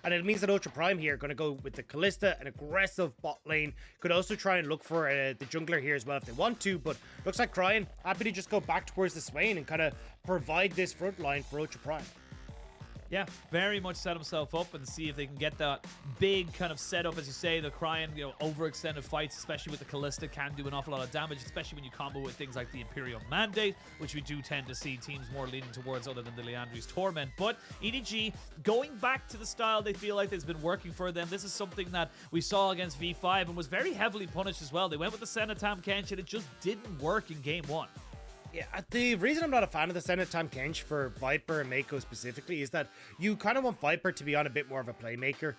And it means that Ultra Prime here going to go with the Kalista, an aggressive bot lane. Could also try and look for the jungler here as well if they want to, but looks like Cryin happy to just go back towards the Swain and kind of provide this front line for Ultra Prime. Yeah, very much set himself up and see if they can get that big kind of setup, as you say. The Cryin, overextended fights, especially with the Kalista, can do an awful lot of damage, especially when you combo with things like the Imperial Mandate, which we do tend to see teams more leaning towards other than the Liandry's Torment. But EDG, going back to the style they feel like has been working for them, this is something that we saw against V5 and was very heavily punished as well. They went with the Senna, Tahm, Kench, and it just didn't work in game one. Yeah, the reason I'm not a fan of the Senna, Tahm, Kench for Viper and Meiko specifically is that you kind of want Viper to be on a bit more of a playmaker.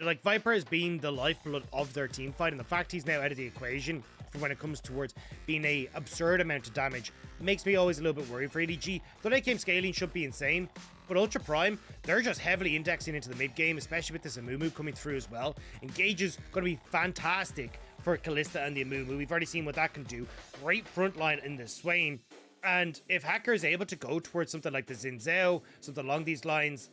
Like, Viper has been the lifeblood of their team fight, and the fact he's now out of the equation for when it comes towards being a absurd amount of damage makes me always a little bit worried for EDG. The late game scaling should be insane, but Ultra Prime, they're just heavily indexing into the mid game, especially with this Amumu coming through as well. Engage is going to be fantastic for Kalista and the Amumu. We've already seen what that can do. Great front line in the Swain. And if Hacker is able to go towards something like the Xin Zhao, something along these lines,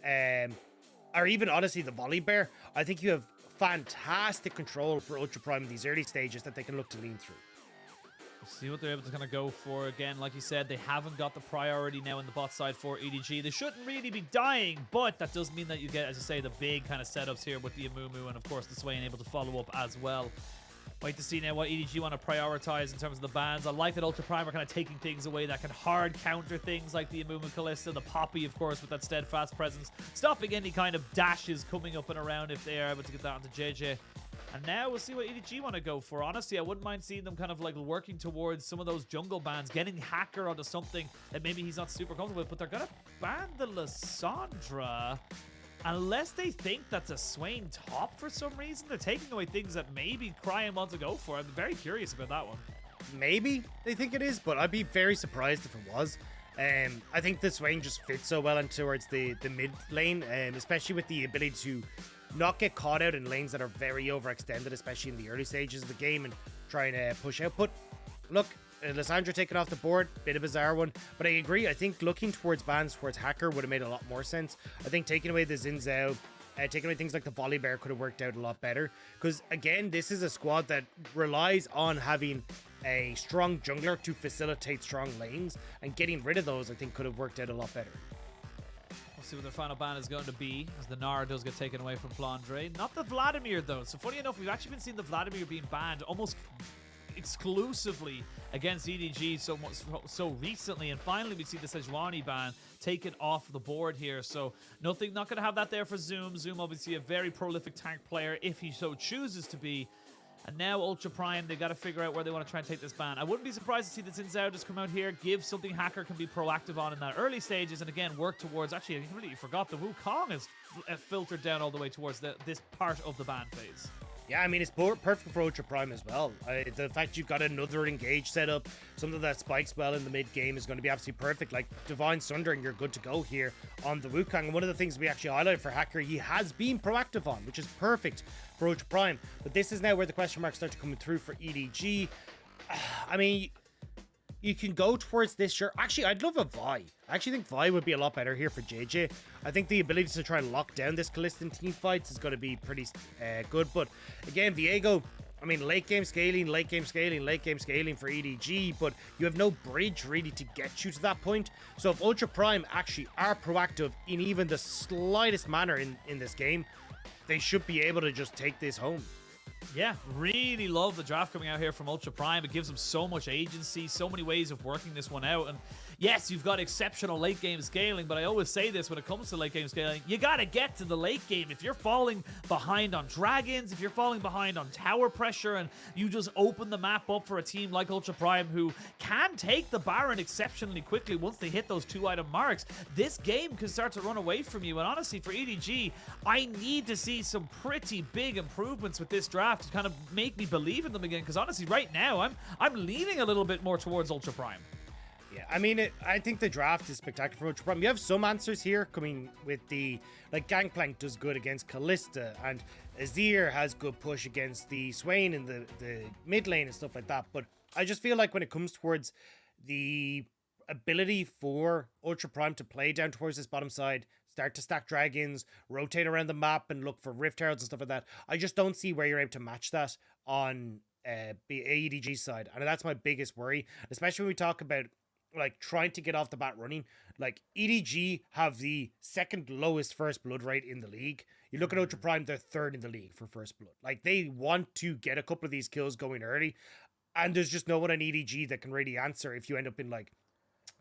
or even honestly the Volley Bear, I think you have fantastic control for Ultra Prime in these early stages that they can look to lean through. We'll see what they're able to kind of go for. Again, like you said, they haven't got the priority now in the bot side for EDG. They shouldn't really be dying, but that does mean that you get, as I say, the big kind of setups here with the Amumu and, of course, the Swain able to follow up as well. Wait to see now what EDG want to prioritize in terms of the bans. I like that Ultra Prime are kind of taking things away that can hard counter things like the Amumu Kalista, the Poppy, of course, with that steadfast presence, stopping any kind of dashes coming up and around if they are able to get that onto Jiejie. And now we'll see what EDG want to go for. Honestly, I wouldn't mind seeing them kind of like working towards some of those jungle bans, getting Hacker onto something that maybe he's not super comfortable with, but they're going to ban the Lissandra. Unless they think that's a Swain top for some reason. They're taking away things that maybe Cryin wants to go for. I'm very curious about that one. Maybe they think it is, but I'd be very surprised if it was. I think the Swain just fits so well in towards the mid lane, especially with the ability to not get caught out in lanes that are very overextended, especially in the early stages of the game, and trying to push out. But look, Lissandra taken off the board, bit of a bizarre one, but I agree. I think looking towards bans towards Hacker would have made a lot more sense. I think taking away the Xin Zhao, taking away things like the Volley Bear could have worked out a lot better, because again, this is a squad that relies on having a strong jungler to facilitate strong lanes, and getting rid of those I think could have worked out a lot better. We'll see what their final ban is going to be, as the Nara does get taken away from Flandre. Not the Vladimir though, so funny enough, we've actually been seeing the Vladimir being banned almost exclusively against EDG so recently, and finally we see the Sejuani ban taken off the board here. So not going to have that there for Zoom. Zoom obviously a very prolific tank player if he so chooses to be. And now Ultra Prime, they got to figure out where they want to try and take this ban. I wouldn't be surprised to see the Xin Zhao just come out here, give something Hacker can be proactive on in that early stages, and again work towards, actually I completely forgot, the Wukong is filtered down all the way towards this part of the ban phase. Yeah, I mean, it's perfect for Ultra Prime as well. The fact you've got another engage setup, something that spikes well in the mid game, is going to be absolutely perfect. Like Divine Sunder, and you're good to go here on the Wukong. And one of the things we actually highlighted for Hacker, he has been proactive on, which is perfect for Ultra Prime. But this is now where the question marks start to come through for EDG. I mean, you can go towards this, sure. Actually, I'd love a Vi. I actually think Vi would be a lot better here for Jiejie. I think the ability to try and lock down this Kalista team fights is going to be pretty good. But again, Viego, I mean, late game scaling for EDG, but you have no bridge really to get you to that point. So if Ultra Prime actually are proactive in even the slightest manner in this game, they should be able to just take this home. Yeah, really love the draft coming out here from Ultra Prime. It gives them so much agency, so many ways of working this one out. And yes, you've got exceptional late game scaling, but I always say this when it comes to late game scaling, you got to get to the late game. If you're falling behind on dragons, if you're falling behind on tower pressure, and you just open the map up for a team like Ultra Prime who can take the Baron exceptionally quickly once they hit those 2-item marks, this game can start to run away from you. And honestly, for EDG, I need to see some pretty big improvements with this draft to kind of make me believe in them again, because honestly right now I'm leaning a little bit more towards Ultra Prime. Yeah, I mean, I think the draft is spectacular for Ultra Prime. You have some answers here coming with the, like, Gangplank does good against Kalista, and Azir has good push against the Swain in the mid lane and stuff like that. But I just feel like when it comes towards the ability for Ultra Prime to play down towards this bottom side, start to stack dragons, rotate around the map and look for rift heralds and stuff like that. I just don't see where you're able to match that on the AEDG side. And that's my biggest worry, especially when we talk about like trying to get off the bat running. Like EDG have the second lowest first blood rate in the league. You look at Ultra Prime, they're third in the league for first blood. Like they want to get a couple of these kills going early, and there's just no one on EDG that can really answer if you end up in like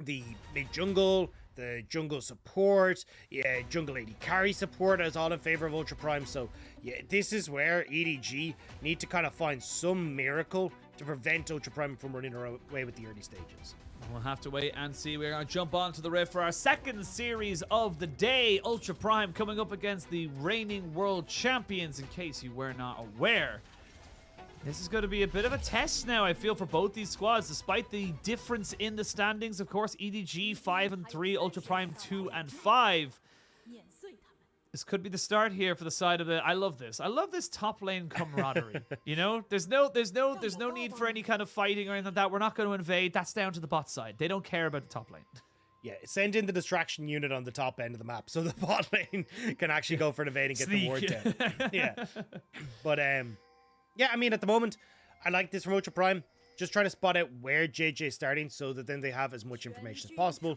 the mid jungle, the jungle support, jungle AD carry support is all in favor of Ultra Prime. So yeah, this is where EDG need to kind of find some miracle to prevent Ultra Prime from running away with the early stages. We'll have to wait and see. We're going to jump onto the rift for our second series of the day. Ultra Prime coming up against the reigning world champions, in case you were not aware. This is going to be a bit of a test now, I feel, for both these squads, despite the difference in the standings. Of course, EDG 5 and 3, Ultra Prime 2 and 5. This could be the start here for the side of the. I love this. I love this top lane camaraderie. You know, there's no need for any kind of fighting or anything like that. We're not going to invade. That's down to the bot side. They don't care about the top lane. Yeah, send in the distraction unit on the top end of the map so the bot lane can actually go for an invade and get the ward down. Yeah, but yeah, I mean, at the moment, I like this from Ultra Prime. Just trying to spot out where Jiejie is starting so that then they have as much information as possible.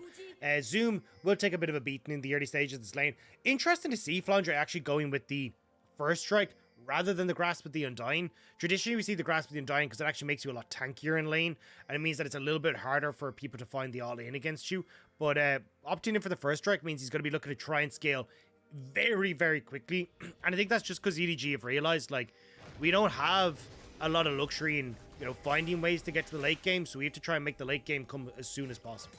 Zoom will take a bit of a beating in the early stages of this lane. Interesting to see Flandre actually going with the first strike rather than the grasp with the Undying. Traditionally, we see the grasp with the Undying because it actually makes you a lot tankier in lane, and it means that it's a little bit harder for people to find the all-in against you. But opting in for the first strike means he's going to be looking to try and scale very, very quickly. And I think that's just because EDG have realized, like, we don't have a lot of luxury in, you know, finding ways to get to the late game, so we have to try and make the late game come as soon as possible.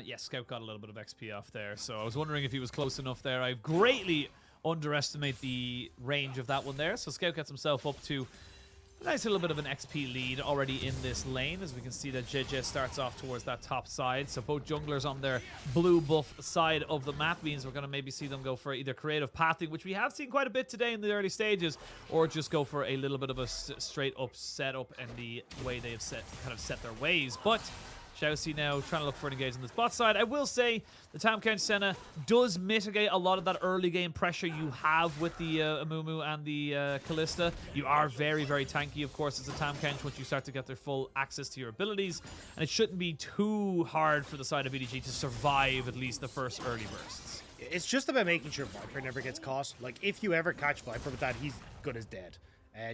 Yeah, Scout got a little bit of XP off there, so I was wondering if he was close enough there. I greatly underestimate the range of that one there, so Scout gets himself up to a nice little bit of an XP lead already in this lane, as we can see that Jiejie starts off towards that top side. So both junglers on their blue buff side of the map means we're going to maybe see them go for either creative pathing, which we have seen quite a bit today in the early stages, or just go for a little bit of a straight up setup and the way they have set their ways. But ShiauC now trying to look for an engage on this bot side. I will say the Tahm Kench Senna does mitigate a lot of that early game pressure you have with the Amumu and the Kalista. You are very, very tanky, of course, as a Tahm Kench once you start to get their full access to your abilities. And it shouldn't be too hard for the side of EDG to survive at least the first early bursts. It's just about making sure Viper never gets caught. Like, if you ever catch Viper with that, he's good as dead.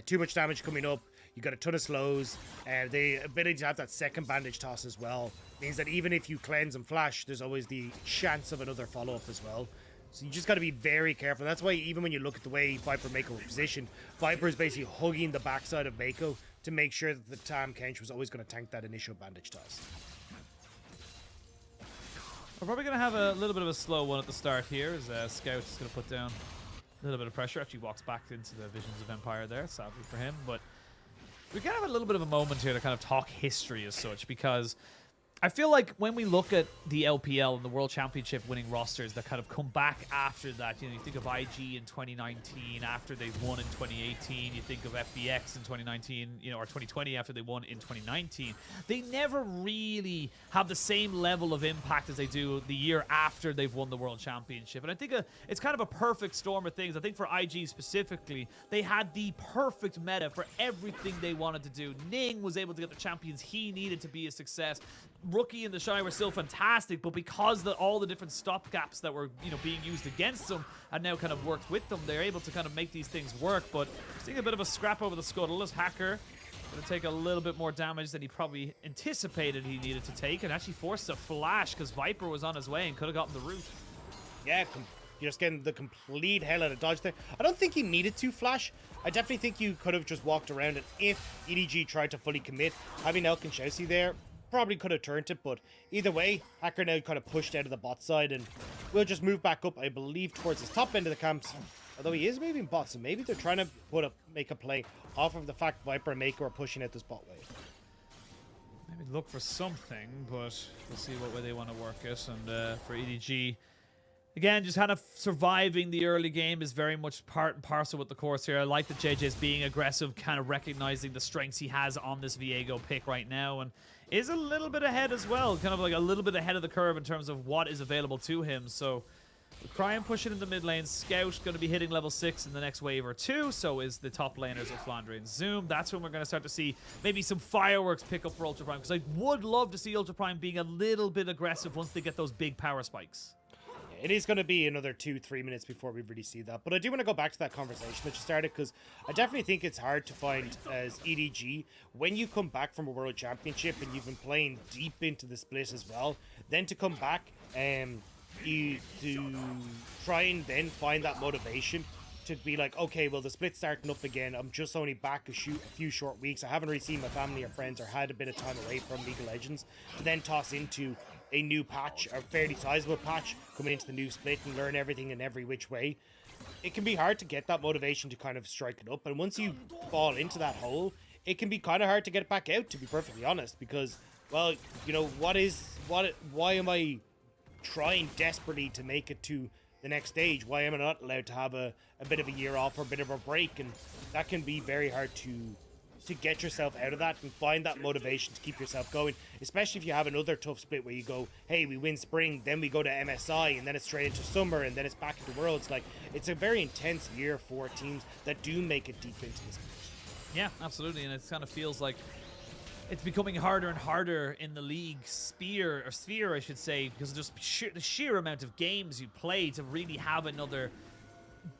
Too much damage coming up. You got a ton of slows. The ability to have that second bandage toss as well means that even if you cleanse and flash, there's always the chance of another follow-up as well. So you just got to be very careful. That's why even when you look at the way Viper and Meiko were positioned, Viper is basically hugging the backside of Meiko to make sure that the Tahm Kench was always going to tank that initial bandage toss. We're probably going to have a little bit of a slow one at the start here, as Scout is going to put down a little bit of pressure. Actually walks back into the Visions of Empire there, sadly for him. But we're going to have a little bit of a moment here to kind of talk history as such, because I feel like when we look at the LPL and the World Championship winning rosters that kind of come back after that, you know, you think of IG in 2019 after they won in 2018, you think of FBX in 2019, you know, or 2020 after they won in 2019. They never really have the same level of impact as they do the year after they've won the World Championship. And I think it's kind of a perfect storm of things. I think for IG specifically, they had the perfect meta for everything they wanted to do. Ning was able to get the champions he needed to be a success. Rookie and the Shy were still fantastic, but because all the different stopgaps that were, you know, being used against them had now kind of worked with them, they're able to kind of make these things work. But seeing a bit of a scrap over the scuttle as Hacker going to take a little bit more damage than he probably anticipated he needed to take, and actually forced a flash because Viper was on his way and could have gotten the root. Yeah, you're just getting the complete hell out of dodge there. I don't think he needed to flash. I definitely think you could have just walked around it if EDG tried to fully commit. Having Elk and ShiauC there probably could have turned it, but either way, Hacker now kind of pushed out of the bot side, and we'll just move back up, I believe, towards his top end of the camps. Although he is moving bots, so maybe they're trying to make a play off of the fact Viper and Meiko are pushing out this bot wave. Maybe look for something, but we'll see what way they want to work it. And for EDG, again, just kind of surviving the early game is very much part and parcel with the course here. I like that Jiejie is being aggressive, kind of recognizing the strengths he has on this Viego pick right now. And is a little bit ahead as well, kind of like a little bit ahead of the curve in terms of what is available to him. So Cryin pushing in the mid lane. Scout going to be hitting level 6 in the next wave or two. So is the top laners of Flandre and Zoom. That's when we're going to start to see maybe some fireworks pick up for Ultra Prime, because I would love to see Ultra Prime being a little bit aggressive once they get those big power spikes. It is going to be another 2-3 minutes before we really see that. But I do want to go back to that conversation that you started, because I definitely think it's hard to find as EDG, when you come back from a World Championship and you've been playing deep into the split as well, then to come back to try and then find that motivation to be like, okay, well, the split's starting up again. I'm just only back a few short weeks. I haven't really seen my family or friends or had a bit of time away from League of Legends. To then toss into a new patch, a fairly sizable patch, coming into the new split and learn everything in every which way. It can be hard to get that motivation to kind of strike it up. And once you fall into that hole, it can be kind of hard to get it back out, to be perfectly honest, because, well, you know, why am I trying desperately to make it to the next stage? Why am I not allowed to have a bit of a year off or a bit of a break? And that can be very hard to get yourself out of that and find that motivation to keep yourself going, especially if you have another tough split where you go, hey, we win spring, then we go to MSI, and then it's straight into summer, and then it's back into Worlds. Like, it's a very intense year for teams that do make it deep into this split. Yeah, absolutely, and it kind of feels like it's becoming harder and harder in the league sphere, I should say, because of just the sheer amount of games you play to really have another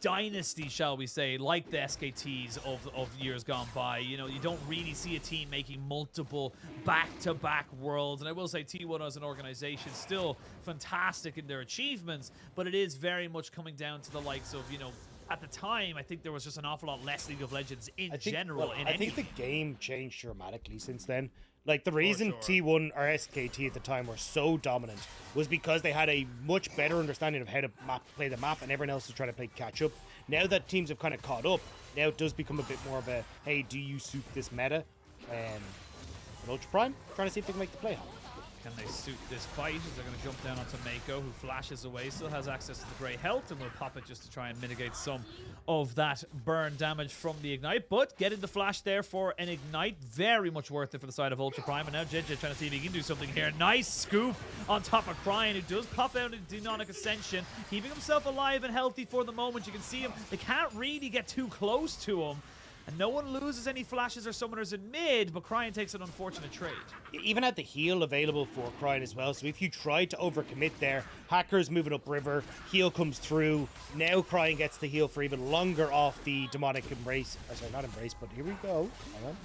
dynasty, shall we say, like the SKTs of years gone by. You know, you don't really see a team making multiple back-to-back worlds. And I will say T1 as an organization still fantastic in their achievements, but it is very much coming down to the likes of, you know, at the time, I think there was just an awful lot less League of Legends in general. I think the game changed dramatically since then. Like, the reason T1 or SKT at the time were so dominant was because they had a much better understanding of how to play the map, and everyone else was trying to play catch up. Now that teams have kind of caught up, now it does become a bit more of a, hey, do you suit this meta? But Ultra Prime, trying to see if they can make the play. Can they suit this fight? They're going to jump down onto Meiko, who flashes away, still has access to the grey health, and will pop it just to try and mitigate some of that burn damage from the Ignite. But getting the flash there for an Ignite, very much worth it for the side of Ultra Prime. And now Jiejie trying to see if he can do something here. Nice scoop on top of Cryin, who does pop out into Demonic Ascension, keeping himself alive and healthy for the moment. You can see him. They can't really get too close to him. And no one loses any flashes or summoners in mid, but Cryin takes an unfortunate trade. Even had the heal available for Cryin as well, so if you try to overcommit there, Hacker's moving up river, heal comes through, now Cryin gets the heal for even longer off the demonic embrace, or sorry, not embrace, but here we go. Hang on.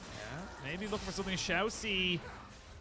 Yeah, maybe looking for something. ShiauC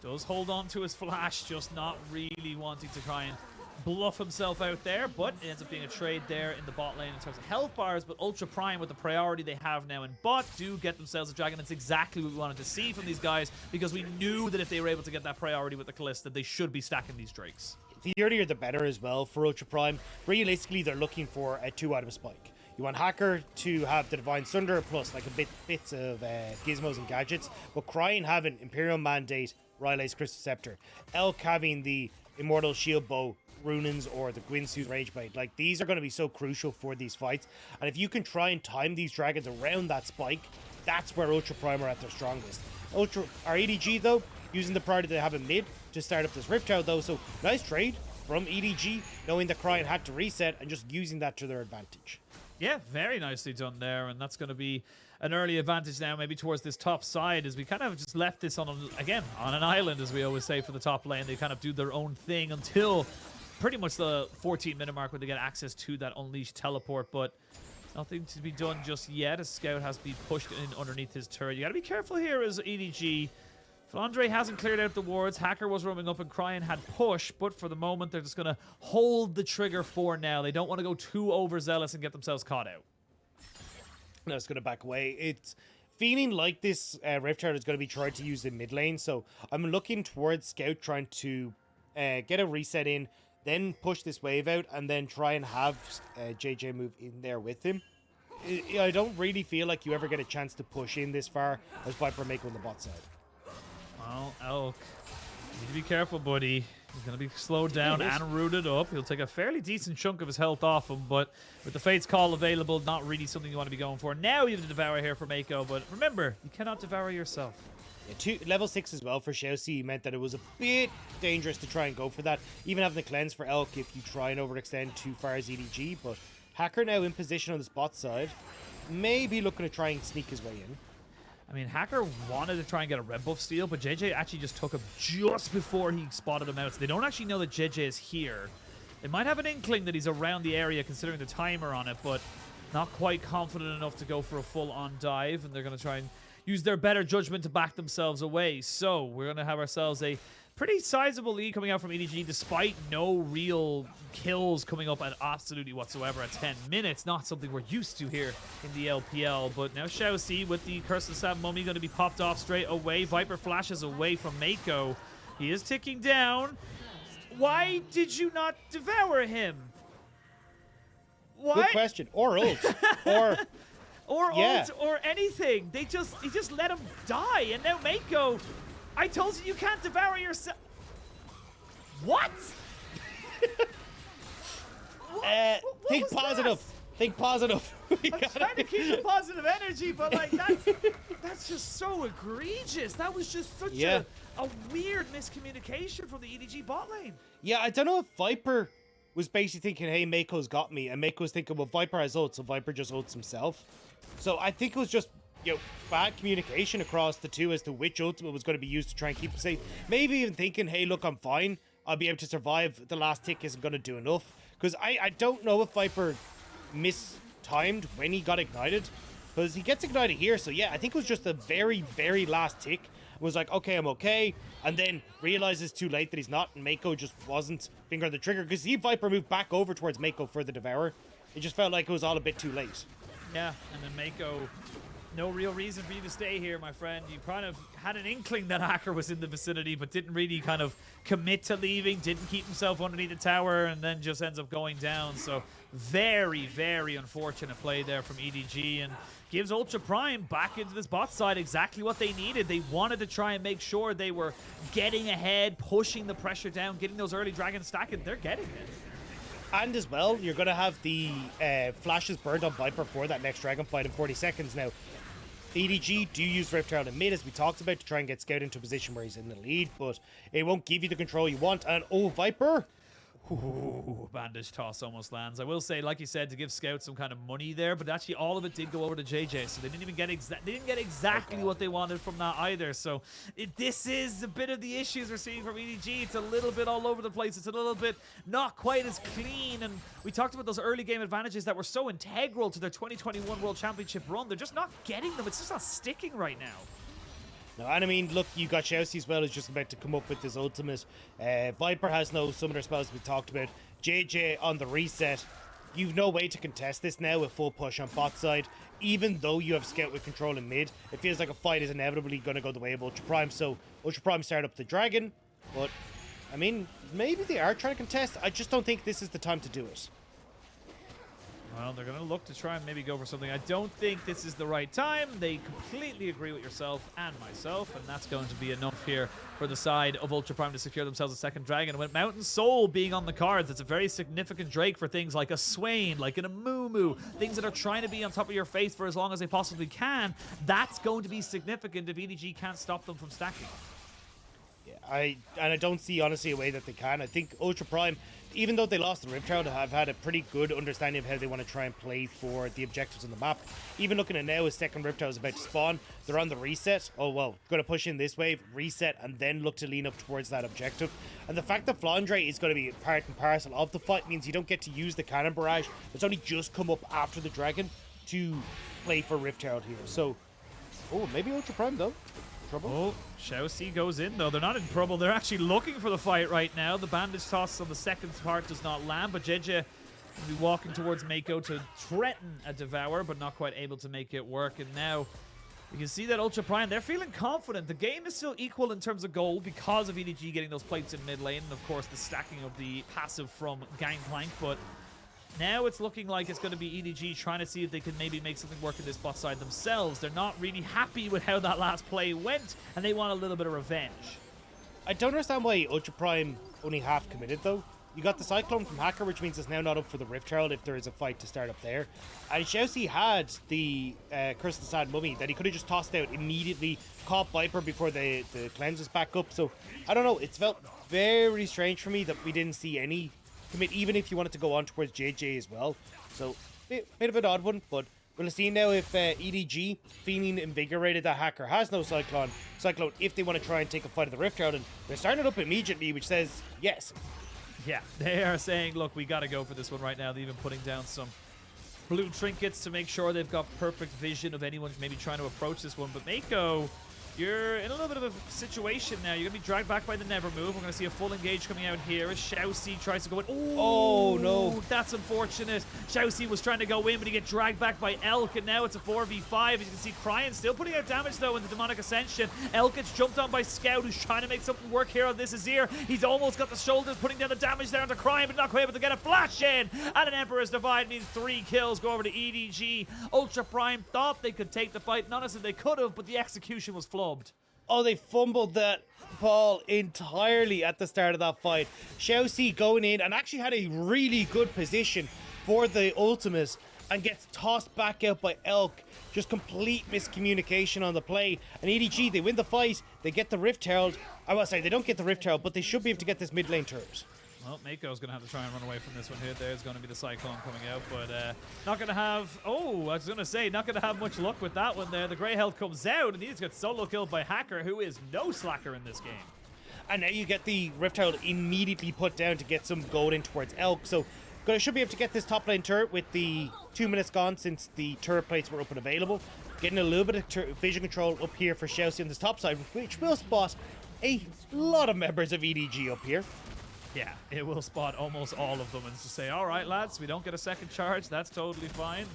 does hold on to his flash, just not really wanting to try and bluff himself out there, but it ends up being a trade there in the bot lane in terms of health bars. But Ultra Prime, with the priority they have now in bot, do get themselves a dragon. It's exactly what we wanted to see from these guys, because we knew that if they were able to get that priority with the Kalista, they should be stacking these drakes. The earlier the better as well for Ultra Prime. Realistically, they're looking for a 2-item spike. You want Hacker to have the Divine Sunder plus like bits of gizmos and gadgets, but Cryin having Imperial Mandate, Riley's Crystal Scepter, Elk having the Immortal Shield Bow, Runins, or the Gwynsu's Rage Blade. Like, these are going to be so crucial for these fights, and if you can try and time these dragons around that spike, that's where Ultra Prime are at their strongest. Our EDG, though, using the priority they have in mid to start up this Rift Tower, though, so nice trade from EDG, knowing that Cryin had to reset and just using that to their advantage. Yeah, very nicely done there, and that's going to be an early advantage now, maybe towards this top side, as we kind of just left this on an island, as we always say, for the top lane. They kind of do their own thing until pretty much the 14-minute mark where they get access to that Unleashed teleport, but nothing to be done just yet, as Scout has to be pushed in underneath his turret. You got to be careful here as EDG. Flandre hasn't cleared out the wards. Hacker was roaming up and Cryin had push, but for the moment they're just going to hold the trigger for now. They don't want to go too overzealous and get themselves caught out. No, it's going to back away. It's feeling like this Rift Tower is going to be tried to use in mid lane, so I'm looking towards Scout trying to get a reset in, then push this wave out, and then try and have Jiejie move in there with him. I don't really feel like you ever get a chance to push in this far as Viper and Meiko on the bot side. Well, Elk, you need to be careful, buddy. He's going to be slowed down and rooted up. He'll take a fairly decent chunk of his health off him, but with the Fate's Call available, not really something you want to be going for. Now you have to devour here for Meiko, but remember, you cannot devour yourself. Level 6 as well for ShiauC meant that it was a bit dangerous to try and go for that. Even having the cleanse for Elk if you try and overextend too far as EDG. But Hacker now in position on the bot side. Maybe looking to try and sneak his way in. I mean, Hacker wanted to try and get a red buff steal, but Jiejie actually just took him just before he spotted him out. So they don't actually know that Jiejie is here. They might have an inkling that he's around the area considering the timer on it, but not quite confident enough to go for a full-on dive, and they're going to try and use their better judgment to back themselves away. So we're going to have ourselves a pretty sizable lead coming out from EDG despite no real kills coming up at absolutely whatsoever at 10 minutes. Not something we're used to here in the LPL. But now ShiauC with the Curse of Sab Mummy going to be popped off straight away. Viper flashes away from Meiko. He is ticking down. Why did you not devour him? What? Good question. Or ult. Or yeah. ult or anything. He just let him die. And now Meiko, I told you can't devour yourself. What? Think positive. Think positive. I'm trying to keep the positive energy, but like that's just so egregious. That was just such a weird miscommunication from the EDG bot lane. Yeah, I don't know if Viper was basically thinking, hey, Meiko's got me, and Meiko was thinking, well, Viper has ult, so Viper just ults himself. So I think it was just, bad communication across the two as to which ultimate was going to be used to try and keep him safe. Maybe even thinking, hey, look, I'm fine. I'll be able to survive. The last tick isn't going to do enough. Because I don't know if Viper mistimed when he got ignited. Because he gets ignited here, so yeah, I think it was just the very, very last tick. Was like, okay, I'm okay. And then realizes too late that he's not, and Meiko just wasn't fingering the trigger. Because Viper moved back over towards Meiko for the Devour. It just felt like it was all a bit too late. Yeah, and then Meiko, no real reason for you to stay here, my friend. You kind of had an inkling that Hacker was in the vicinity, but didn't really kind of commit to leaving, didn't keep himself underneath the tower, and then just ends up going down. So very, very unfortunate play there from EDG, and gives Ultra Prime back into this bot side exactly what they needed. They wanted to try and make sure they were getting ahead, pushing the pressure down, getting those early dragons stacking. They're getting it. And as well, you're going to have the flashes burned on Viper for that next dragon fight in 40 seconds now. EDG do use Rift Herald in mid, as we talked about, to try and get Scout into a position where he's in the lead, but it won't give you the control you want. And oh, Viper! Ooh, bandage toss almost lands. I will say, like you said, to give Scout some kind of money there, but actually all of it did go over to Jiejie, so they didn't even get exactly what they wanted from that either. So this is a bit of the issues we're seeing from EDG. It's a little bit all over the place. It's a little bit not quite as clean, and we talked about those early game advantages that were so integral to their 2021 World Championship run. They're just not getting them. It's just not sticking right now. No, and I mean, look, you got ShiauC as well, who's just about to come up with his ultimate. Viper has no summoner spells we talked about. Jiejie on the reset. You've no way to contest this now with full push on bot side. Even though you have Scout with control in mid, it feels like a fight is inevitably going to go the way of Ultra Prime. So Ultra Prime start up the dragon, but I mean, maybe they are trying to contest. I just don't think this is the time to do it. Well, they're going to look to try and maybe go for something. I don't think this is the right time. They completely agree with yourself and myself, and that's going to be enough here for the side of Ultra Prime to secure themselves a second dragon. And with Mountain Soul being on the cards, it's a very significant Drake for things like a Swain, like an Amumu, things that are trying to be on top of your face for as long as they possibly can. That's going to be significant if EDG can't stop them from stacking. I don't see, honestly, a way that they can. I think Ultra Prime, even though they lost the Rift Herald, have had a pretty good understanding of how they want to try and play for the objectives on the map. Even looking at now, a second Rift Herald is about to spawn. They're on the reset. Oh, well, going to push in this wave, reset, and then look to lean up towards that objective. And the fact that Flandre is going to be part and parcel of the fight means you don't get to use the cannon barrage that's only just come up after the dragon to play for Rift Herald here. So, oh, maybe Ultra Prime, though. Trouble? Oh, ShiauC goes in, though. They're not in trouble. They're actually looking for the fight right now. The bandage toss on the second part does not land, but Jiejie will be walking towards Meiko to threaten a Devour, but not quite able to make it work. And now you can see that Ultra Prime, they're feeling confident. The game is still equal in terms of gold because of EDG getting those plates in mid lane, and of course the stacking of the passive from Gangplank, but now it's looking like it's going to be EDG trying to see if they can maybe make something work in this bot side themselves. They're not really happy with how that last play went, and they want a little bit of revenge. I don't understand why Ultra Prime only half committed, though. You got the Cyclone from Hacker, which means it's now not up for the Rift Herald if there is a fight to start up there. And ShiauC had the Curse of the Sad Mummy that he could have just tossed out immediately, caught Viper before the cleanse was back up. So, I don't know, it's felt very strange for me that we didn't see any commit, even if you wanted to go on towards Jiejie as well. So, bit of an odd one, but we'll see now if EDG, feeling invigorated that Hacker has no Cyclone, if they want to try and take a fight at the Rift Herald, and they're starting it up immediately, which says yes. Yeah, they are saying, look, we got to go for this one right now. They're even putting down some blue trinkets to make sure they've got perfect vision of anyone maybe trying to approach this one. But Meiko, you're in a little bit of a situation now. You're going to be dragged back by the Never Move. We're going to see a full engage coming out here as ShiauC tries to go in. Oh, no. That's unfortunate. ShiauC was trying to go in, but he get dragged back by Elk, and now it's a 4v5. As you can see, Cryin still putting out damage, though, in the Demonic Ascension. Elk gets jumped on by Scout, who's trying to make something work here on this Azir. He's almost got the shoulders, putting down the damage there onto Cryin, but not quite able to get a flash in. And an Emperor's Divide means 3 kills go over to EDG. Ultra Prime thought they could take the fight, and honestly, they could have, but the execution was flubbed. Oh, they fumbled that ball entirely at the start of that fight. ShiauC going in and actually had a really good position for the ultimate and gets tossed back out by Elk. Just complete miscommunication on the play. And EDG, they win the fight. They get the Rift Herald. I will say they don't get the Rift Herald, but they should be able to get this mid lane turret. Well, Meiko's going to have to try and run away from this one here. There's going to be the Cyclone coming out, but not going to have... Oh, I was going to say, not going to have much luck with that one there. The Grey Health comes out, and he's got solo killed by Hacker, who is no slacker in this game. And now you get the Rift Herald immediately put down to get some gold in towards Elk. So, should be able to get this top lane turret with the 2 minutes gone since the turret plates were up and available. Getting a little bit of vision control up here for ShiauC on this top side, which will spot a lot of members of EDG up here. Yeah, it will spot almost all of them and just say, all right, lads, we don't get a second charge. That's totally fine.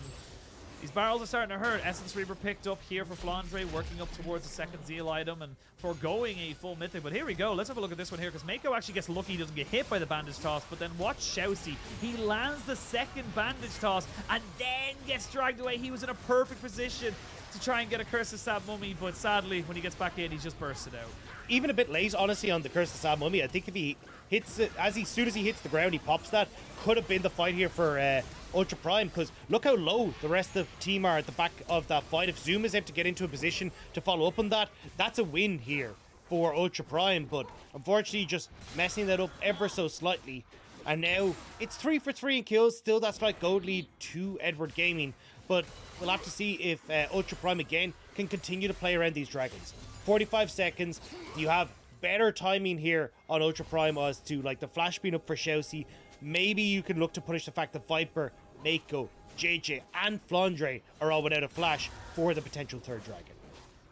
These barrels are starting to hurt. Essence Reaver picked up here for Flandre, working up towards the second Zeal item and foregoing a full mythic. But here we go. Let's have a look at this one here, because Meiko actually gets lucky. He doesn't get hit by the bandage toss, but then watch ShiauC. He lands the second bandage toss and then gets dragged away. He was in a perfect position to try and get a Curse of Sad Mummy, but sadly, when he gets back in, he's just bursted out. Even a bit late, honestly, on the Curse of Sad Mummy. I think if he hits it, soon as he hits the ground, he pops that. Could have been the fight here for Ultra Prime, because look how low the rest of the team are at the back of that fight. If Zoom is able to get into a position to follow up on that, that's a win here for Ultra Prime, but unfortunately just messing that up ever so slightly. And now it's 3 for 3 in kills. Still that slight gold lead to Edward Gaming, but we'll have to see if Ultra Prime again can continue to play around these dragons. 45 seconds. You have better timing here on Ultra Prime as to like the flash being up for ShiauC. Maybe you can look to punish the fact that Viper, Meiko, Jiejie, and Flandre are all without a flash for the potential third dragon.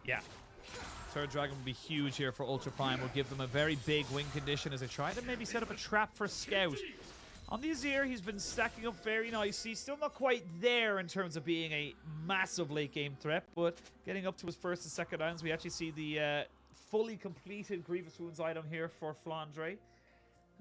Yeah. Third dragon will be huge here for Ultra Prime. Will give them a very big win condition as they try to maybe set up a trap for Scout. On the Azir, he's been stacking up very nicely. Still not quite there in terms of being a massive late game threat, but getting up to his first and second rounds. We actually see the fully completed Grievous Wounds item here for Flandre,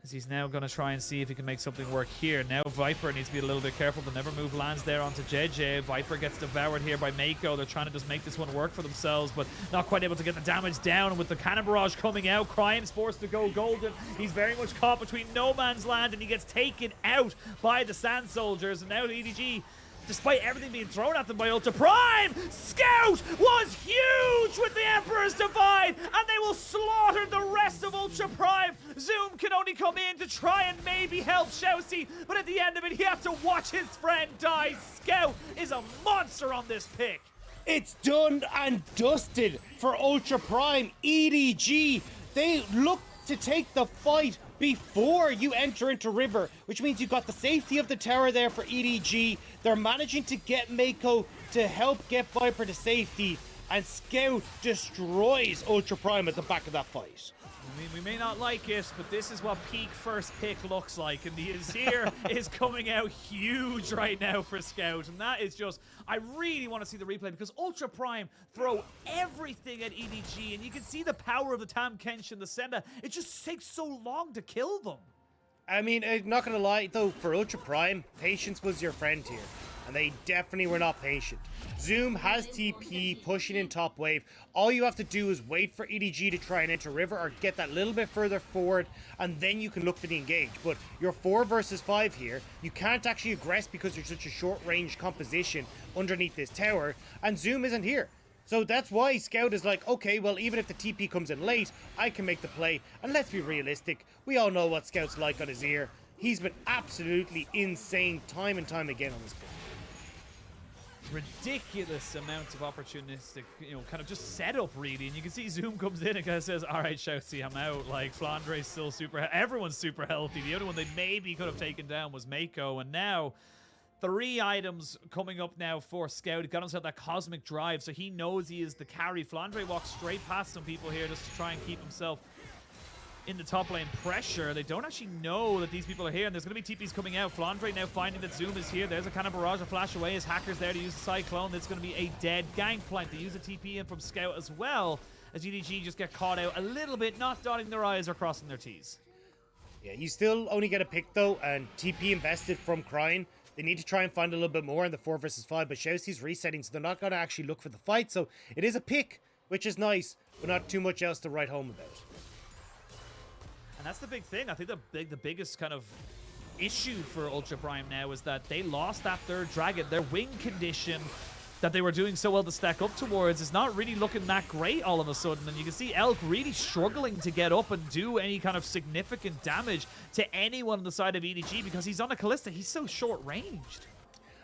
as he's now going to try and see if he can make something work here. Now Viper needs to be a little bit careful. The Never Move lands there onto Jiejie. Viper gets devoured here by Meiko. They're trying to just make this one work for themselves, but not quite able to get the damage down. And with the Cannon Barrage coming out, Cryin forced to go golden. He's very much caught between no man's land, and he gets taken out by the Sand Soldiers. And now EDG, despite everything being thrown at them by Ultra Prime, Scout was huge with the Emperor's Divide, and they will slaughter the rest of Ultra Prime. Zoom can only come in to try and maybe help ShiauC, but at the end of it, he has to watch his friend die. Scout is a monster on this pick. It's done and dusted for Ultra Prime. EDG, they look to take the fight before you enter into River, which means you've got the safety of the tower there for EDG. They're managing to get Meiko to help get Viper to safety, and Scout destroys Ultra Prime at the back of that fight. I mean, we may not like it, but this is what peak first pick looks like, and the Azir is coming out huge right now for Scout, and that is just, I really want to see the replay, because Ultra Prime throw everything at EDG, and you can see the power of the Tahm, Kench, and the Senna. It just takes so long to kill them. I mean, I'm not going to lie, though, for Ultra Prime, patience was your friend here. and they definitely were not patient. Zoom has TP pushing in top wave. All you have to do is wait for EDG to try and enter river or get that little bit further forward, and then you can look for the engage. But you're 4 versus 5 here. You can't actually aggress because you're such a short range composition underneath this tower, and Zoom isn't here. So that's why Scout is like, okay, well, even if the TP comes in late, I can make the play. And let's be realistic. We all know what Scout's like on Azir. He's been absolutely insane time and time again on this play. Ridiculous amounts of opportunistic, kind of just setup, really. And you can see Zoom comes in and kind of says, all right, ShiauC, I'm out. Like, Flandre's still everyone's super healthy. The only one they maybe could have taken down was Meiko. And now 3 items coming up now for Scout. He got himself that cosmic drive, so he knows he is the carry. Flandre walks straight past some people here just to try and keep himself in the top lane pressure. They don't actually know that these people are here, and there's going to be TPs coming out. Flandre now finding that Zoom is here. There's a kind of barrage, a flash away. His Hacker's there to use the Cyclone. That's going to be a dead Gangplank. They use a TP in from Scout as well, as EDG just get caught out a little bit, not dotting their I's or crossing their T's. Yeah, you still only get a pick, though, and TP invested from Cryin. They need to try and find a little bit more in the 4 versus 5, but ShiauC's resetting, so they're not going to actually look for the fight. So it is a pick, which is nice, but not too much else to write home about. And that's the big thing. I think the biggest kind of issue for Ultra Prime now is that they lost that 3rd dragon. Their wing condition that they were doing so well to stack up towards is not really looking that great all of a sudden. And you can see Elk really struggling to get up and do any kind of significant damage to anyone on the side of EDG because he's on a Kalista. He's so short-ranged.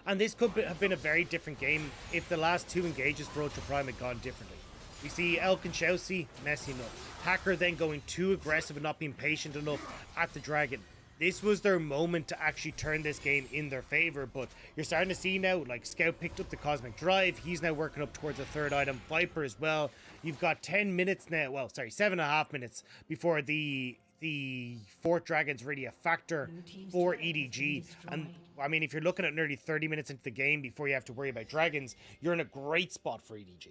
And this could have been a very different game if the last 2 engages for Ultra Prime had gone differently. We see Elk and ShiauC messing up. Hacker then going too aggressive and not being patient enough at the dragon. This was their moment to actually turn this game in their favor, but you're starting to see now, like, Scout picked up the Cosmic Drive. He's now working up towards a 3rd item. Viper as well. You've got 10 minutes now, well, sorry, 7.5 minutes before the 4th dragon's really a factor for EDG. And, I mean, if you're looking at nearly 30 minutes into the game before you have to worry about dragons, you're in a great spot for EDG.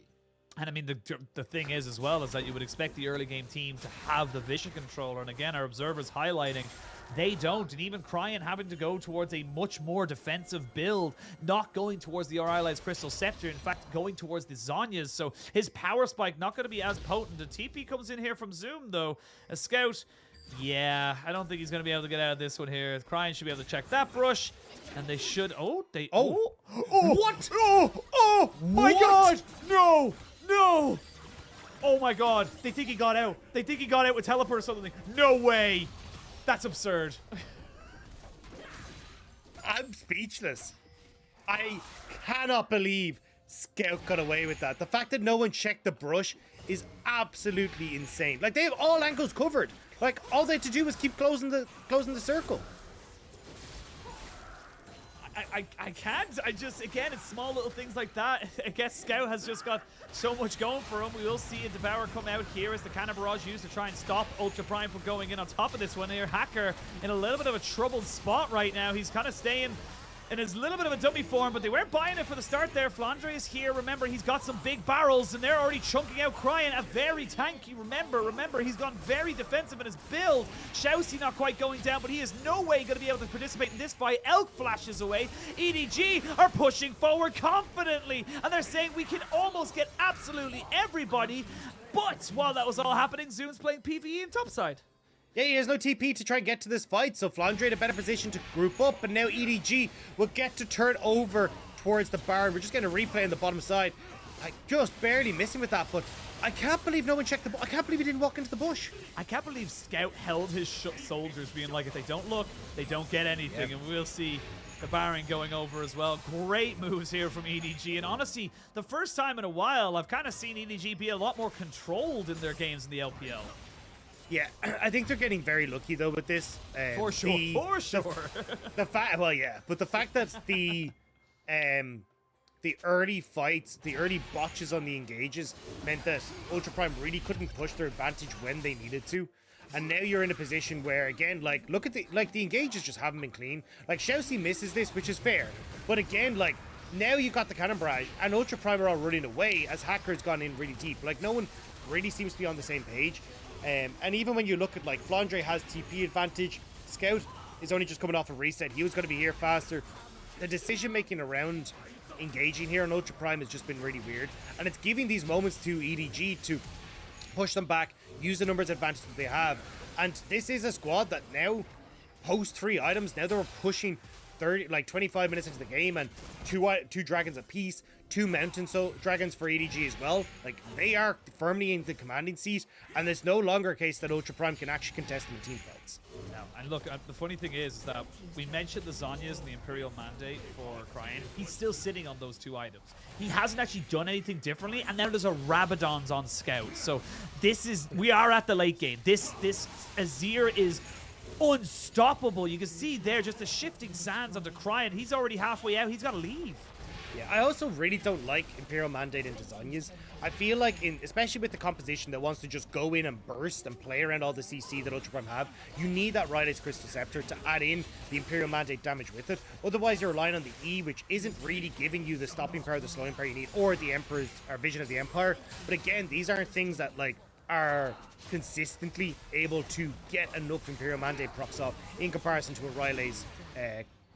And I mean, the thing is as well is that you would expect the early game team to have the vision controller. And again, our observers highlighting they don't. And even Cryin having to go towards a much more defensive build, not going towards the Rylai's Crystal Scepter, in fact, going towards the Zhonya's. So his power spike not going to be as potent. The TP comes in here from Zoom, though. A Scout, yeah, I don't think he's going to be able to get out of this one here. Cryin should be able to check that brush. And they should, what? Oh my God, no. No! Oh my God, they think he got out. They think he got out with teleport or something. No way! That's absurd. I'm speechless. I cannot believe Scout got away with that. The fact that no one checked the brush is absolutely insane. Like, they have all angles covered. Like, all they had to do was keep closing the circle. I can't. Again, it's small little things like that. I guess Scout has just got so much going for him. We will see a Devour come out here as the Cannon Barrage used to try and stop Ultra Prime from going in on top of this one here. Hacker in a little bit of a troubled spot right now. He's kind of staying in his little bit of a dummy form, but they weren't buying it for the start there. Flandre is here. Remember, he's got some big barrels, and they're already chunking out Cryin. A very tanky, remember, he's gone very defensive in his build. ShiauC not quite going down, but he is no way going to be able to participate in this fight. Elk flashes away. EDG are pushing forward confidently, and they're saying we can almost get absolutely everybody. But while that was all happening, Zoom's playing PvE in topside. Yeah, he has no TP to try and get to this fight, so Flandre in a better position to group up, and now EDG will get to turn over towards the Baron. We're just getting a replay on the bottom side. Like, just barely missing with that, but I can't believe no one checked the I can't believe he didn't walk into the bush. I can't believe Scout held his soldiers, being like, if they don't look, they don't get anything, and we'll see the Baron going over as well. Great moves here from EDG, and honestly, the first time in a while, I've kind of seen EDG be a lot more controlled in their games in the LPL. Yeah, I think they're getting very lucky though with this. For sure. The fact, well, yeah, but the fact that the early fights, the early botches on the engages meant that Ultra Prime really couldn't push their advantage when they needed to. And now you're in a position where, again, like, look at the engages just haven't been clean. Like, ShiauC misses this, which is fair. But again, like, now you got the Cannon Barrage, and Ultra Prime are all running away as Hacker's gone in really deep. Like, no one really seems to be on the same page. And even when you look at, like, Flandre has TP advantage, Scout is only just coming off a reset. He was going to be here faster. the decision making around engaging here on Ultra Prime has just been really weird, and it's giving these moments to EDG to push them back, use the numbers advantage that they have. And this is a squad that now, post 3 items, now they're pushing 25 minutes into the game, and two dragons apiece, 2 mountain dragons for EDG as well. Like, they are firmly in the commanding seat, and it's no longer a case that Ultra Prime can actually contest in the team fights. No, and look, the funny thing is that we mentioned the Zhonya's and the Imperial Mandate for Cryin. He's still sitting on those 2 items. He hasn't actually done anything differently, and now there's a Rabadon's on Scout. So we are at the late game. This Azir is unstoppable. You can see there just the shifting sands under Cryin. He's already halfway out. He's got to leave. Yeah, I also really don't like Imperial Mandate into Zhonya's. I feel like, especially with the composition that wants to just go in and burst and play around all the CC that Ultra Prime have, you need that Rylai's Crystal Scepter to add in the Imperial Mandate damage with it. Otherwise, you're relying on the E, which isn't really giving you the stopping power, the slowing power you need, or the Emperor's or Vision of the Empire. But again, these aren't things that are consistently able to get enough Imperial Mandate procs off in comparison to a Rylai's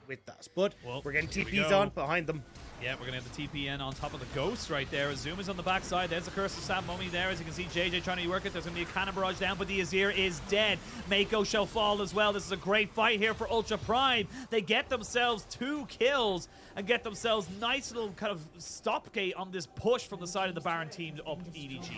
with that. But we're getting TPs on behind them. Yeah, we're going to have the TPN on top of the Ghost right there. Zoom is on the backside. There's the Curse of Sam Mummy there. As you can see, Jiejie trying to work it. There's going to be a cannon barrage down, but the Azir is dead. Meiko shall fall as well. This is a great fight here for Ultra Prime. They get themselves 2 kills and get themselves nice little kind of stopgate on this push from the side of the Baron team up EDG.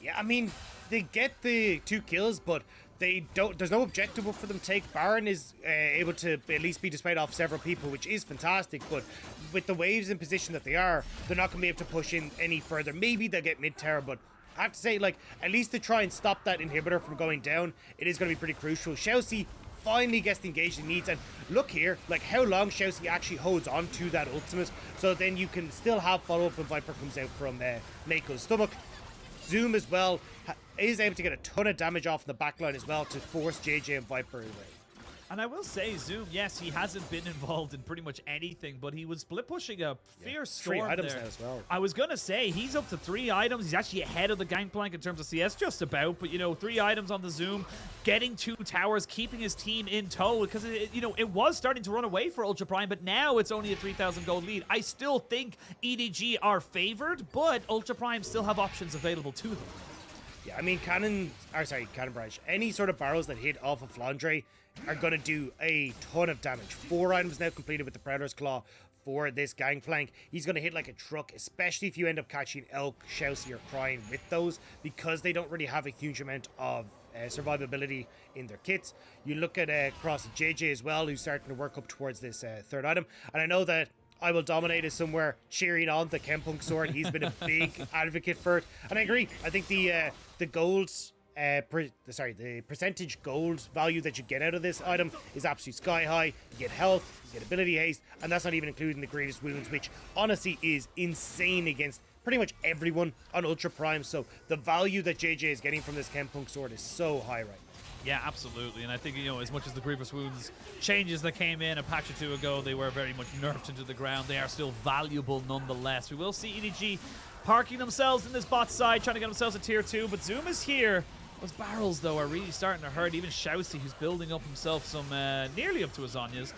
Yeah, I mean, they get the 2 kills, but they don't. There's no objective for them to take. Baron is able to at least be displayed off several people, which is fantastic. But with the waves in position that they are, they're not going to be able to push in any further. Maybe they'll get mid-tower, but I have to say, at least to try and stop that inhibitor from going down, it is going to be pretty crucial. ShiauC finally gets the engage he needs, and look here, how long ShiauC actually holds on to that ultimate, so then you can still have follow-up when Viper comes out from Meiko's stomach. Zoom as well is able to get a ton of damage off in the backline as well to force Jiejie and Viper away. And I will say, Zoom, yes, he hasn't been involved in pretty much anything, but he was split pushing a fierce storm 3 items there. now as well. I was going to say, he's up to 3 items. He's actually ahead of the Gangplank in terms of CS, just about. But, 3 items on the Zoom, getting 2 towers, keeping his team in tow. Because, it was starting to run away for Ultra Prime, but now it's only a 3,000 gold lead. I still think EDG are favored, but Ultra Prime still have options available to them. Yeah, I mean, Cannon Barrage, any sort of barrels that hit off of Flandre are going to do a ton of damage. 4 items now completed with the Prowler's Claw for this Gangplank. He's going to hit like a truck, especially if you end up catching Elk, ShiauC, or Cryin with those, because they don't really have a huge amount of survivability in their kits. You look at Cross Jiejie as well, who's starting to work up towards this 3rd item. And I know that I Will Dominate is somewhere cheering on the Gangplank sword. He's been a big advocate for it. And I agree. I think the golds... the percentage gold value that you get out of this item is absolutely sky high. You get health, you get ability haste, and that's not even including the greatest wounds, which honestly is insane against pretty much everyone on Ultra Prime. So the value that Jiejie is getting from this Gangplank sword is so high right now. Yeah, absolutely. And I think, as much as the Grievous Wounds changes that came in a patch or 2 ago, they were very much nerfed into the ground. They are still valuable nonetheless. We will see EDG parking themselves in this bot side, trying to get themselves a tier 2, but Zoom is here. Those barrels, though, are really starting to hurt. Even ShiauC, who's building up himself some nearly up to his Zhonya's,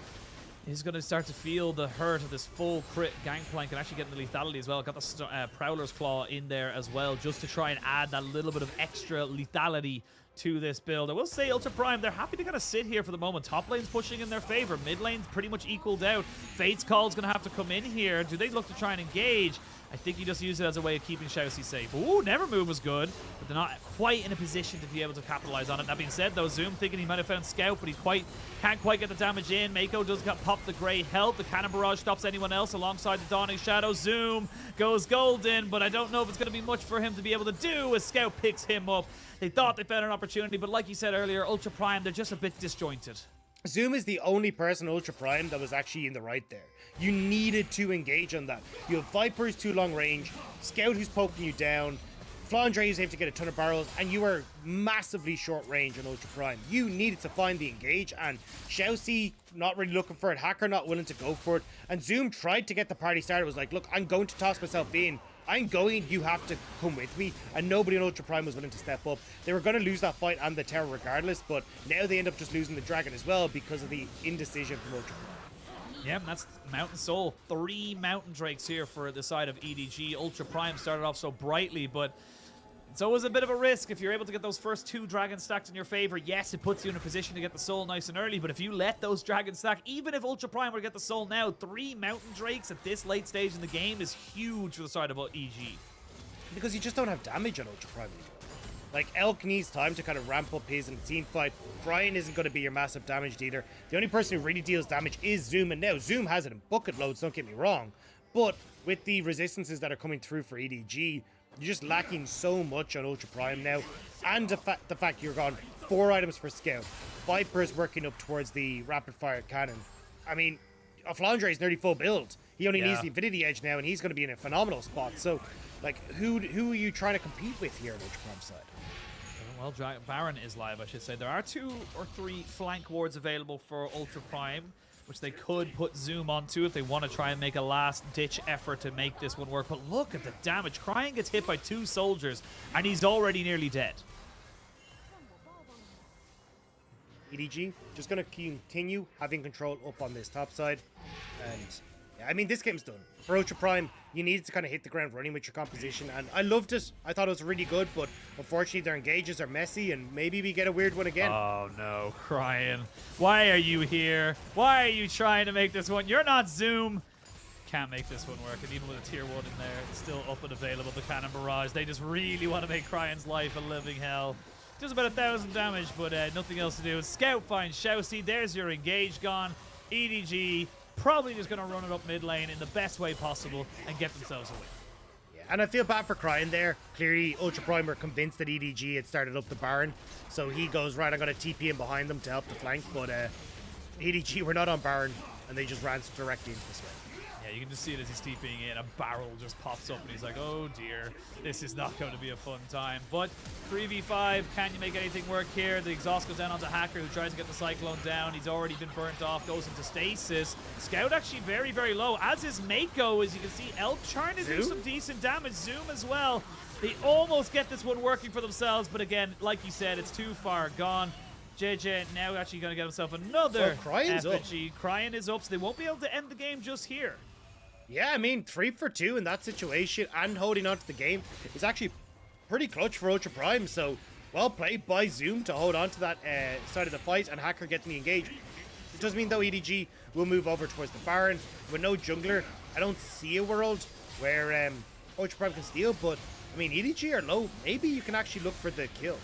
is going to start to feel the hurt of this full crit Gangplank and actually getting the lethality as well. Got the Prowler's Claw in there as well, just to try and add that little bit of extra lethality to this build. I will say Ultra Prime, they're happy to kind of sit here for the moment. Top lane's pushing in their favor. Mid lane's pretty much equaled out. Fate's Call's going to have to come in here. Do they look to try and engage? I think you just use it as a way of keeping ShiauC safe. Ooh, Never Move was good, but they're not quite in a position to be able to capitalize on it. That being said, though, Zoom thinking he might have found Scout, but he can't quite get the damage in. Meiko does pop the Grey Health. The Cannon Barrage stops anyone else alongside the Dawning Shadow. Zoom goes golden, but I don't know if it's going to be much for him to be able to do as Scout picks him up. They thought they found an opportunity, but like you said earlier, Ultra Prime, they're just a bit disjointed. Zoom is the only person Ultra Prime that was actually in the right there. You needed to engage on that. You have Viper's too long range, Scout who's poking you down, Flandre is able to get a ton of barrels, and you are massively short range on Ultra Prime. You needed to find the engage, and ShiauC not really looking for it, Hacker not willing to go for it, and Zoom tried to get the party started, was like, look, I'm going to toss myself in. I'm going, you have to come with me, and nobody on Ultra Prime was willing to step up. They were going to lose that fight and the tower regardless, but now they end up just losing the dragon as well because of the indecision from Ultra Prime. Yeah, and that's Mountain Soul. 3 Mountain Drakes here for the side of EDG. Ultra Prime started off so brightly, but it's always a bit of a risk. If you're able to get those first 2 dragons stacked in your favor, yes, it puts you in a position to get the soul nice and early, but if you let those dragons stack, even if Ultra Prime were to get the soul now, 3 Mountain Drakes at this late stage in the game is huge for the side of EG. Because you just don't have damage on Ultra Prime anymore. Like, Elk needs time to kind of ramp up his in the team fight. Cryin isn't going to be your massive damage dealer. The only person who really deals damage is Zoom, and now Zoom has it in bucket loads, don't get me wrong. But with the resistances that are coming through for EDG, you're just lacking so much on Ultra Prime now. And the fact you're gone 4 items for Scout. Viper's working up towards the rapid fire cannon. I mean, Flandre is nearly full build. He only needs the Infinity Edge now, and he's going to be in a phenomenal spot. So, like, who are you trying to compete with here on Ultra Prime side? Well, Baron is live, I should say. There are 2 or 3 flank wards available for Ultra Prime, which they could put Zoom onto if they want to try and make a last-ditch effort to make this one work. But look at the damage. Cryin gets hit by 2 soldiers, and he's already nearly dead. EDG just going to continue having control up on this top side. And, yeah, I mean, this game's done. For Ultra Prime, you needed to kind of hit the ground running with your composition, and I loved it. I thought it was really good, but unfortunately their engages are messy, and maybe we get a weird one again. Oh no, Cryin. Why are you here? Why are you trying to make this one? You're not Zoom. Can't make this one work, and even with a tier 1 in there, it's still up and available. The Cannon Barrage. They just really want to make Cryan's life a living hell. Does about 1,000 damage, but nothing else to do. Scout finds ShiauC. There's your engage gone. EDG probably just going to run it up mid lane in the best way possible and get themselves a win. Yeah, and I feel bad for Cryin there. Clearly, Ultra Prime were convinced that EDG had started up the Baron, so he goes, right, I'm going to TP in behind them to help the flank, but EDG were not on Baron, and they just ran directly into the Swain. Yeah, you can just see it as he's TPing in. A barrel just pops up, and he's like, oh dear, this is not going to be a fun time. But 3v5, can you make anything work here? The exhaust goes down onto Hacker, who tries to get the Cyclone down. He's already been burnt off, goes into stasis. Scout actually very, very low, as is Meiko. As you can see, Elk trying to do some decent damage. Zoom as well. They almost get this one working for themselves, but again, like you said, it's too far gone. Jiejie now actually going to get himself another effigy. Cryin is up, so they won't be able to end the game just here. Yeah, I mean, 3 for 2 in that situation and holding on to the game is actually pretty clutch for Ultra Prime. So, well played by Zoom to hold on to that side of the fight, and Hacker getting the engage. It does mean, though, EDG will move over towards the Baron. With no jungler, I don't see a world where Ultra Prime can steal, but, I mean, EDG are low. Maybe you can actually look for the kill.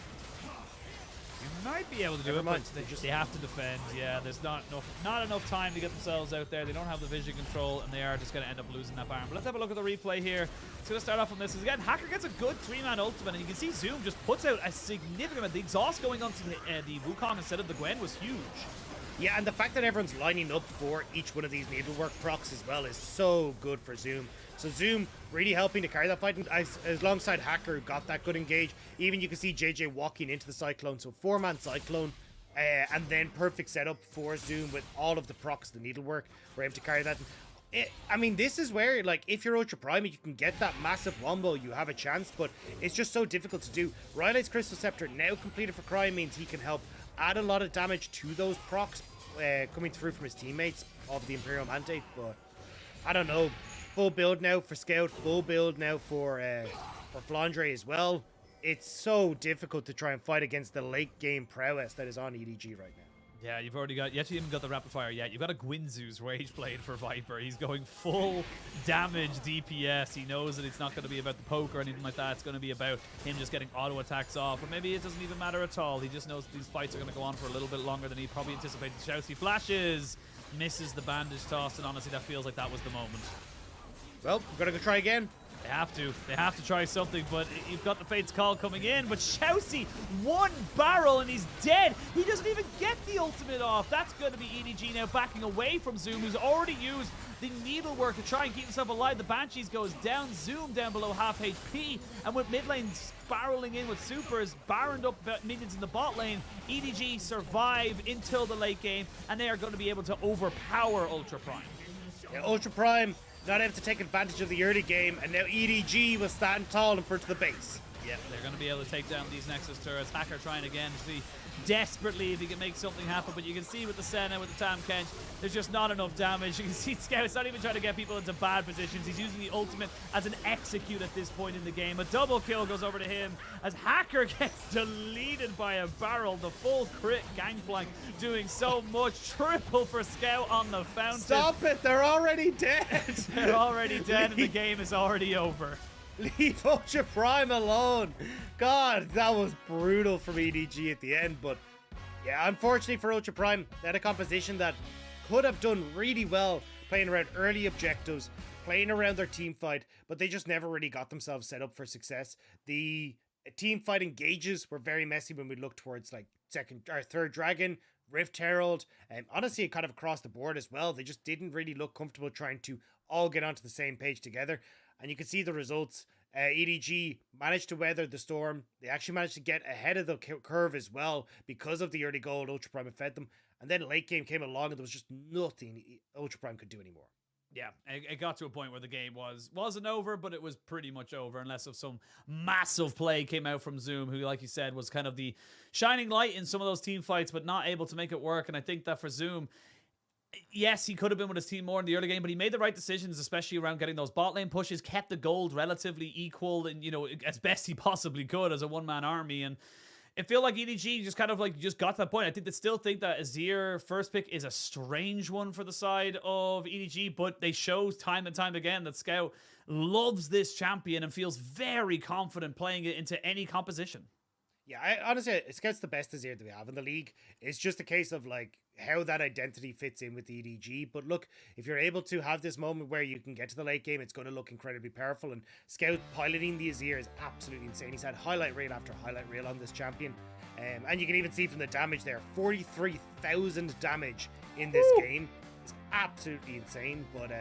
You might be able to do it, but they have to defend. Yeah, there's not enough time to get themselves out there. They don't have the vision control, and they are just going to end up losing that Baron. But let's have a look at the replay here. It's going to start off on this. Again, Hacker gets a good 3-man ultimate, and you can see Zoom just puts out a significant amount. The exhaust going onto the Wukong instead of the Gwen was huge. Yeah, and the fact that everyone's lining up for each one of these needlework procs as well is so good for Zoom. So Zoom really helping to carry that fight, and alongside Hacker, who got that good engage. Even you can see Jiejie walking into the Cyclone, so 4-man Cyclone, and then perfect setup for Zoom with all of the procs, the needlework. We're able to carry that. I mean, this is where, like, if you're Ultra Prime, you can get that massive wombo, you have a chance, but it's just so difficult to do. Rylai's Crystal Scepter now completed for Cryin means he can help add a lot of damage to those procs coming through from his teammates of the Imperial Mandate, but I don't know. Full build now for Scout, full build now for Flandre as well. It's so difficult to try and fight against the late game prowess that is on EDG right now. Yeah, you haven't even got the rapid fire yet. You've got a Guinzu's Rage Blade for Viper. He's going full damage DPS. He knows that it's not going to be about the poke or anything like that. It's going to be about him just getting auto attacks off. Or maybe it doesn't even matter at all. He just knows these fights are going to go on for a little bit longer than he probably anticipated. ShiauC flashes, misses the bandage toss, and honestly, that feels like that was the moment. Well, we're going to go try again. They have to. They have to try something, but you've got the Fate's Call coming in. But ShiauC, 1 barrel and he's dead. He doesn't even get the ultimate off. That's going to be EDG now backing away from Zoom, who's already used the needlework to try and keep himself alive. The Banshees goes down, Zoom down below half HP, and with mid lane spiraling in with supers, baroned up minions in the bot lane, EDG survive until the late game, and they are going to be able to overpower Ultra Prime. Yeah, Ultra Prime not able to take advantage of the early game, and now EDG will stand tall in front of the base. Yeah, they're going to be able to take down these Nexus turrets. Hacker trying again to see desperately if he can make something happen, but you can see with the Senna, with the Tahm Kench, there's just not enough damage. You can see Scout's not even trying to get people into bad positions. He's using the ultimate as an execute at this point in the game. A double kill goes over to him as Hacker gets deleted by a barrel. The full crit Gangplank doing so much. Triple for Scout on the fountain. Stop it, they're already dead. They're already dead and the game is already over. Leave Ultra Prime alone. God, that was brutal from EDG at the end. But yeah, unfortunately for Ultra Prime, they had a composition that could have done really well playing around early objectives, playing around their team fight, but they just never really got themselves set up for success. The team fight engages were very messy when we look towards like second or third Dragon, Rift Herald, and honestly kind of across the board as well. They just didn't really look comfortable trying to all get onto the same page together. And you can see the results. EDG managed to weather the storm. They actually managed to get ahead of the curve as well because of the early gold Ultra Prime had fed them. And then late game came along and there was just nothing Ultra Prime could do anymore. Yeah, it got to a point where the game wasn't over, but it was pretty much over unless of some massive play came out from Zoom, who, like you said, was kind of the shining light in some of those team fights, but not able to make it work. And I think that for Zoom, yes, he could have been with his team more in the early game, but he made the right decisions, especially around getting those bot lane pushes, kept the gold relatively equal and, you know, as best he possibly could as a one-man army. And it feel like EDG just kind of like just got to that point. I think they still think that Azir first pick is a strange one for the side of EDG, but they show time and time again that Scout loves this champion and feels very confident playing it into any composition. Yeah, honestly, Scout's the best Azir that we have in the league. It's just a case of like how that identity fits in with the EDG. But look, if you're able to have this moment where you can get to the late game, it's going to look incredibly powerful. And Scout piloting the Azir is absolutely insane. He's had highlight reel after highlight reel on this champion. And you can even see from the damage there, 43,000 damage in this game. It's absolutely insane. But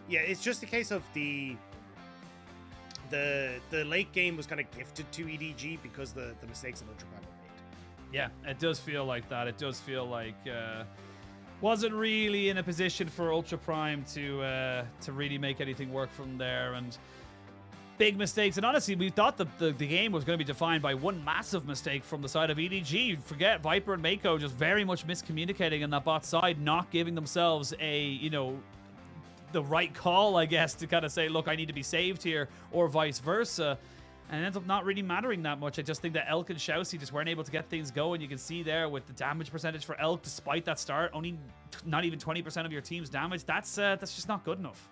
yeah, it's just a case of the late game was kind of gifted to EDG because the mistakes of Ultra Prime were made. Yeah, it does feel like that. It does feel like wasn't really in a position for Ultra Prime to really make anything work from there, and big mistakes. And honestly, we thought the game was going to be defined by one massive mistake from the side of EDG. Forget Viper and Meiko just very much miscommunicating on that bot side, not giving themselves the right call, I guess, to kind of say, look, I need to be saved here, or vice versa. And it ends up not really mattering that much. I just think that Elk and ShiauC just weren't able to get things going. You can see there with the damage percentage for Elk, despite that start, only not even 20% of your team's damage. That's just not good enough.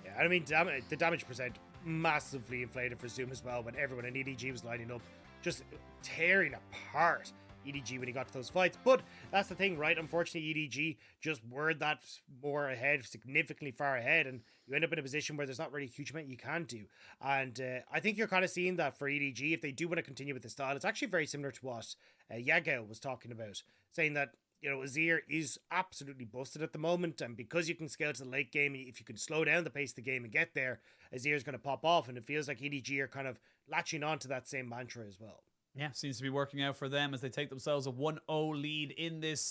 Yeah, I mean, the damage percent massively inflated for Zoom as well when everyone in EDG was lining up, just tearing apart EDG when he got to those fights. But that's the thing, right? Unfortunately, EDG just were that more ahead, significantly far ahead, and you end up in a position where there's not really a huge amount you can do. And I think you're kind of seeing that for EDG. If they do want to continue with the style, it's actually very similar to what Viego was talking about, saying that, you know, Azir is absolutely busted at the moment, and because you can scale to the late game, if you can slow down the pace of the game and get there, Azir is going to pop off, and it feels like EDG are kind of latching on to that same mantra as well. Yeah, seems to be working out for them as they take themselves a 1-0 lead in this